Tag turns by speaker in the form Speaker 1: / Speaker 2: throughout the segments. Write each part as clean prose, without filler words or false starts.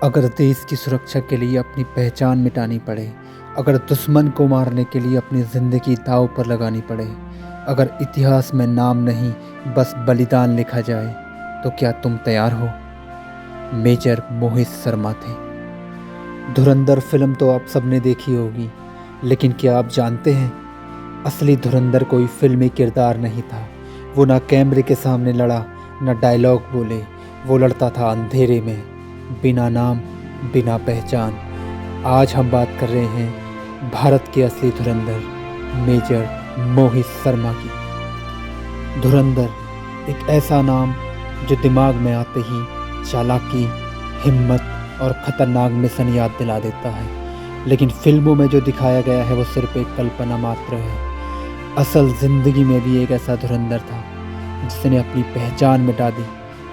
Speaker 1: अगर देश की सुरक्षा के लिए अपनी पहचान मिटानी पड़े, अगर दुश्मन को मारने के लिए अपनी ज़िंदगी दांव पर लगानी पड़े, अगर इतिहास में नाम नहीं बस बलिदान लिखा जाए, तो क्या तुम तैयार हो? मेजर मोहित शर्मा थे। धुरंधर फिल्म तो आप सबने देखी होगी, लेकिन क्या आप जानते हैं, असली धुरंधर कोई फिल्मी किरदार नहीं था। वो ना कैमरे के सामने लड़ा, ना डायलॉग बोले। वो लड़ता था अंधेरे में, बिना नाम, बिना पहचान। आज हम बात कर रहे हैं भारत के असली धुरंधर मेजर मोहित शर्मा की। धुरंधर एक ऐसा नाम जो दिमाग में आते ही चालाकी, हिम्मत और खतरनाक मिशन याद दिला देता है, लेकिन फिल्मों में जो दिखाया गया है वो सिर्फ एक कल्पना मात्र है। असल ज़िंदगी में भी एक ऐसा धुरंधर था जिसने अपनी पहचान मिटा दी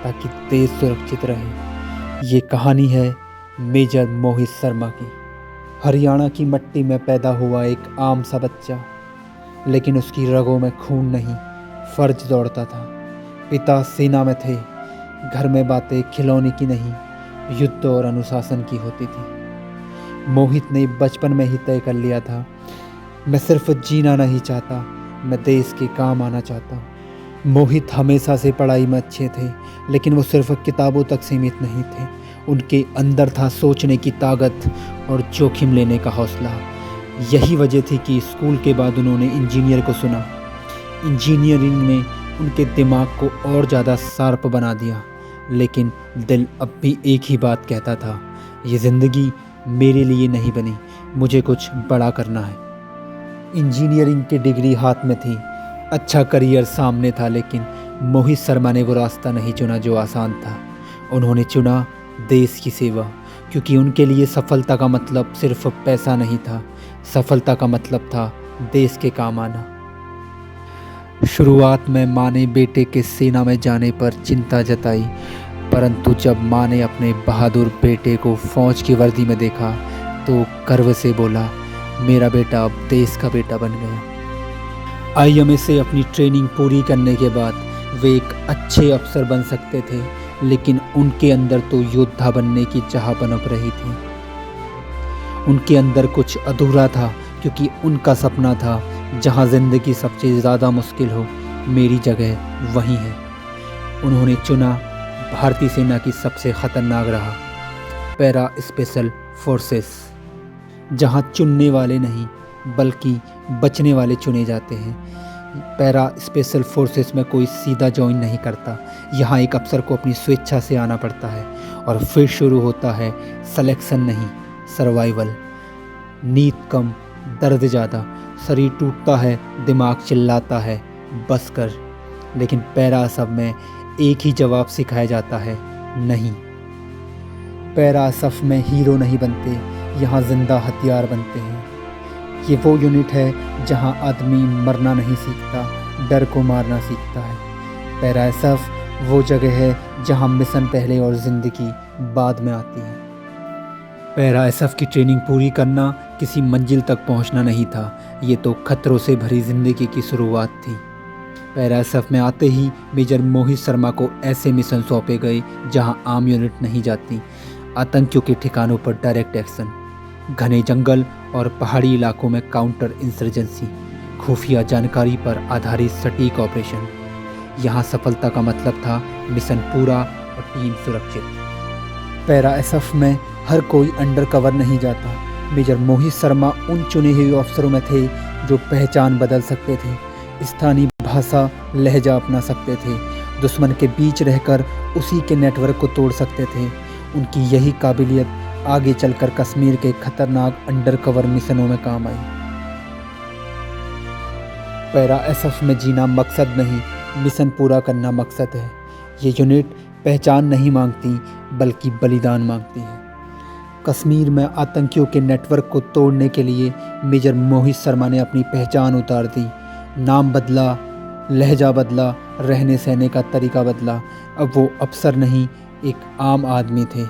Speaker 1: ताकि देश सुरक्षित रहे। ये कहानी है मेजर मोहित शर्मा की। हरियाणा की मिट्टी में पैदा हुआ एक आम सा बच्चा, लेकिन उसकी रगों में खून नहीं, फर्ज दौड़ता था। पिता सेना में थे, घर में बातें खिलौने की नहीं, युद्ध और अनुशासन की होती थी। मोहित ने बचपन में ही तय कर लिया था, मैं सिर्फ जीना नहीं चाहता, मैं देश के काम आना चाहता हूँ। मोहित हमेशा से पढ़ाई में अच्छे थे, लेकिन वो सिर्फ किताबों तक सीमित नहीं थे। उनके अंदर था सोचने की ताकत और जोखिम लेने का हौसला। यही वजह थी कि स्कूल के बाद उन्होंने इंजीनियर को चुना। इंजीनियरिंग ने उनके दिमाग को और ज़्यादा शार्प बना दिया, लेकिन दिल अब भी एक ही बात कहता था, ये ज़िंदगी मेरे लिए नहीं बनी, मुझे कुछ बड़ा करना है। इंजीनियरिंग की डिग्री हाथ में थी, अच्छा करियर सामने था, लेकिन मोहित शर्मा ने वो रास्ता नहीं चुना जो आसान था। उन्होंने चुना देश की सेवा, क्योंकि उनके लिए सफलता का मतलब सिर्फ पैसा नहीं था, सफलता का मतलब था देश के काम आना। शुरुआत में माँ ने बेटे के सेना में जाने पर चिंता जताई, परंतु जब माँ ने अपने बहादुर बेटे को फौज की वर्दी में देखा तो गर्व से बोला, मेरा बेटा अब देश का बेटा बन गया। आईएमए से अपनी ट्रेनिंग पूरी करने के बाद वे एक अच्छे अफसर बन सकते थे, लेकिन उनके अंदर तो योद्धा बनने की चाह पनप रही थी। उनके अंदर कुछ अधूरा था, क्योंकि उनका सपना था, जहां ज़िंदगी सबसे ज़्यादा मुश्किल हो, मेरी जगह वहीं है। उन्होंने चुना भारतीय सेना की सबसे ख़तरनाक राह, पैरा स्पेशल फोर्सेस, जहां चुनने वाले नहीं बल्कि बचने वाले चुने जाते हैं। पैरा स्पेशल फोर्सेस में कोई सीधा ज्वाइन नहीं करता, यहाँ एक अफसर को अपनी स्वेच्छा से आना पड़ता है, और फिर शुरू होता है सिलेक्शन नहीं, सर्वाइवल। नींद कम, दर्द ज़्यादा, शरीर टूटता है, दिमाग चिल्लाता है, बस कर। लेकिन पैरा सब में एक ही जवाब सिखाया जाता है, नहीं। पैरा सफ में हीरो नहीं बनते, यहाँ जिंदा हथियार बनते हैं। ये वो यूनिट है जहाँ आदमी मरना नहीं सीखता, डर को मारना सीखता है। पैरा एसएफ वो जगह है जहाँ मिशन पहले और ज़िंदगी बाद में आती है। पैरा एसएफ की ट्रेनिंग पूरी करना किसी मंजिल तक पहुँचना नहीं था, ये तो खतरों से भरी ज़िंदगी की शुरुआत थी। पैरा एसएफ में आते ही मेजर मोहित शर्मा को ऐसे मिशन सौंपे गए जहाँ आम यूनिट नहीं जाती। आतंकियों के ठिकानों पर डायरेक्ट एक्शन, घने जंगल और पहाड़ी इलाकों में काउंटर इंसर्जेंसी, खुफिया जानकारी पर आधारित सटीक ऑपरेशन। यहाँ सफलता का मतलब था मिशन पूरा और टीम सुरक्षित। पैरा एसएफ में हर कोई अंडर कवर नहीं जाता। मेजर मोहित शर्मा उन चुने हुए अफसरों में थे जो पहचान बदल सकते थे, स्थानीय भाषा लहजा अपना सकते थे, दुश्मन के बीच रहकर उसी के नेटवर्क को तोड़ सकते थे। उनकी यही काबिलियत आगे चलकर कश्मीर के खतरनाक अंडरकवर मिशनों में काम आई। पैरा एसएफ में जीना मकसद नहीं, मिशन पूरा करना मकसद है। ये यूनिट पहचान नहीं मांगती बल्कि बलिदान मांगती है। कश्मीर में आतंकियों के नेटवर्क को तोड़ने के लिए मेजर मोहित शर्मा ने अपनी पहचान उतार दी। नाम बदला, लहजा बदला, रहने सहने का तरीका बदला। अब वो अफसर नहीं, एक आम आदमी थे।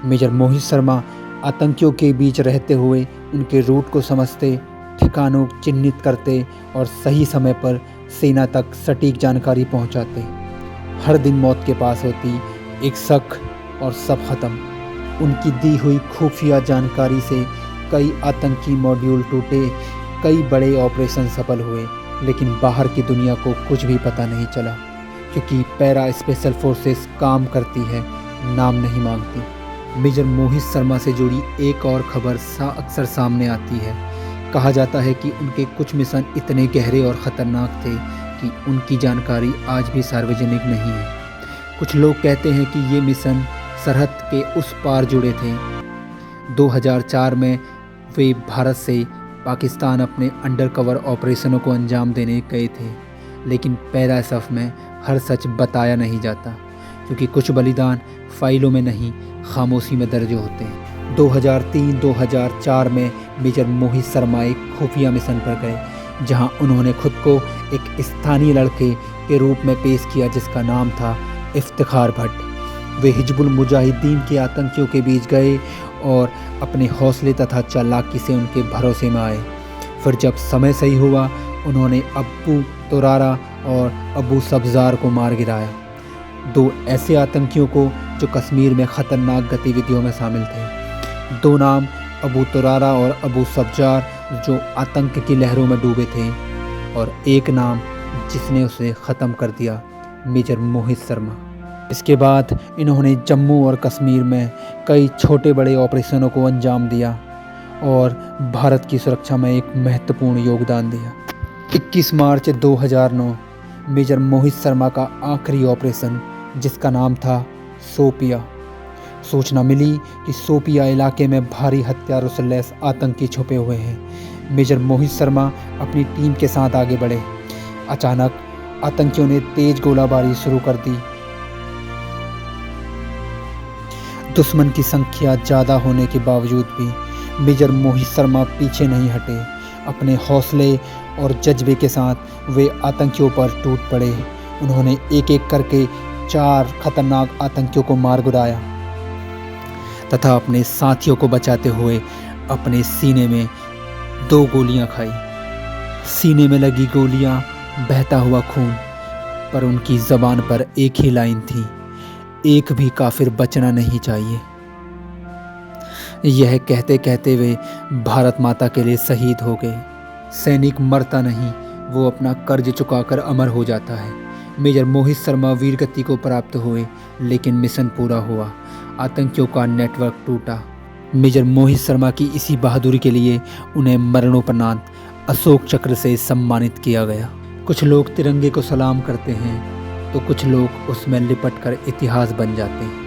Speaker 1: मेजर मोहित शर्मा आतंकियों के बीच रहते हुए उनके रूट को समझते, ठिकानों चिन्हित करते और सही समय पर सेना तक सटीक जानकारी पहुंचाते। हर दिन मौत के पास होती, एक शक और सब खत्म। उनकी दी हुई खुफिया जानकारी से कई आतंकी मॉड्यूल टूटे, कई बड़े ऑपरेशन सफल हुए, लेकिन बाहर की दुनिया को कुछ भी पता नहीं चला, क्योंकि पैरा स्पेशल फोर्सेस काम करती है, नाम नहीं मांगती। मेजर मोहित शर्मा से जुड़ी एक और खबर अक्सर सामने आती है। कहा जाता है कि उनके कुछ मिशन इतने गहरे और ख़तरनाक थे कि उनकी जानकारी आज भी सार्वजनिक नहीं है। कुछ लोग कहते हैं कि ये मिशन सरहद के उस पार जुड़े थे। 2004 में वे भारत से पाकिस्तान अपने अंडरकवर ऑपरेशनों को अंजाम देने गए थे, लेकिन पैरा एसएफ में हर सच बताया नहीं जाता, क्योंकि कुछ बलिदान फाइलों में नहीं, खामोशी में दर्ज होते हैं। 2003-2004 में मेजर मोहित शर्मा एक खुफिया मिशन पर गए, जहां उन्होंने खुद को एक स्थानीय लड़के के रूप में पेश किया जिसका नाम था इफ्तिखार भट्ट। वे हिजबुल मुजाहिदीन के आतंकियों के बीच गए और अपने हौसले तथा चालाकी से उनके भरोसे में आए। फिर जब समय सही हुआ, उन्होंने अबू तुरारा और अबू सब्जार को मार गिराया, 2 ऐसे आतंकियों को जो कश्मीर में ख़तरनाक गतिविधियों में शामिल थे। 2 नाम अबू तुरारा और अबू सब्जार जो आतंक की लहरों में डूबे थे, और एक नाम जिसने उसे ख़त्म कर दिया, मेजर मोहित शर्मा। इसके बाद इन्होंने जम्मू और कश्मीर में कई छोटे बड़े ऑपरेशनों को अंजाम दिया और भारत की सुरक्षा में एक महत्वपूर्ण योगदान दिया। 21 मार्च 2009 मेजर मोहित शर्मा का आखिरी ऑपरेशन, जिसका नाम था सोपिया। सूचना मिली कि सोपिया इलाके में भारी हथियारों से लैस आतंकी छुपे हुए हैं। मेजर मोहित शर्मा अपनी टीम के साथ आगे बढ़े। अचानक आतंकियों ने तेज गोलाबारी शुरू कर दी। दुश्मन की संख्या ज़्यादा होने के बावजूद भी मेजर मोहित शर्मा पीछे नहीं हटे। अपने हौसले और जज्बे के साथ वे आतंकियों पर टूट पड़े। उन्होंने एक एक करके 4 खतरनाक आतंकियों को मार गिराया तथा अपने साथियों को बचाते हुए अपने सीने में 2 गोलियां खाई। सीने में लगी गोलियां, बहता हुआ खून, पर उनकी ज़बान पर एक ही लाइन थी, एक भी काफिर बचना नहीं चाहिए। यह कहते कहते वे भारत माता के लिए शहीद हो गए। सैनिक मरता नहीं, वो अपना कर्ज चुकाकर अमर हो जाता है। मेजर मोहित शर्मा वीरगति को प्राप्त हुए, लेकिन मिशन पूरा हुआ। आतंकियों का नेटवर्क टूटा। मेजर मोहित शर्मा की इसी बहादुरी के लिए उन्हें मरणोपरांत अशोक चक्र से सम्मानित किया गया। कुछ लोग तिरंगे को सलाम करते हैं, तो कुछ लोग उसमें लिपट कर इतिहास बन जाते हैं।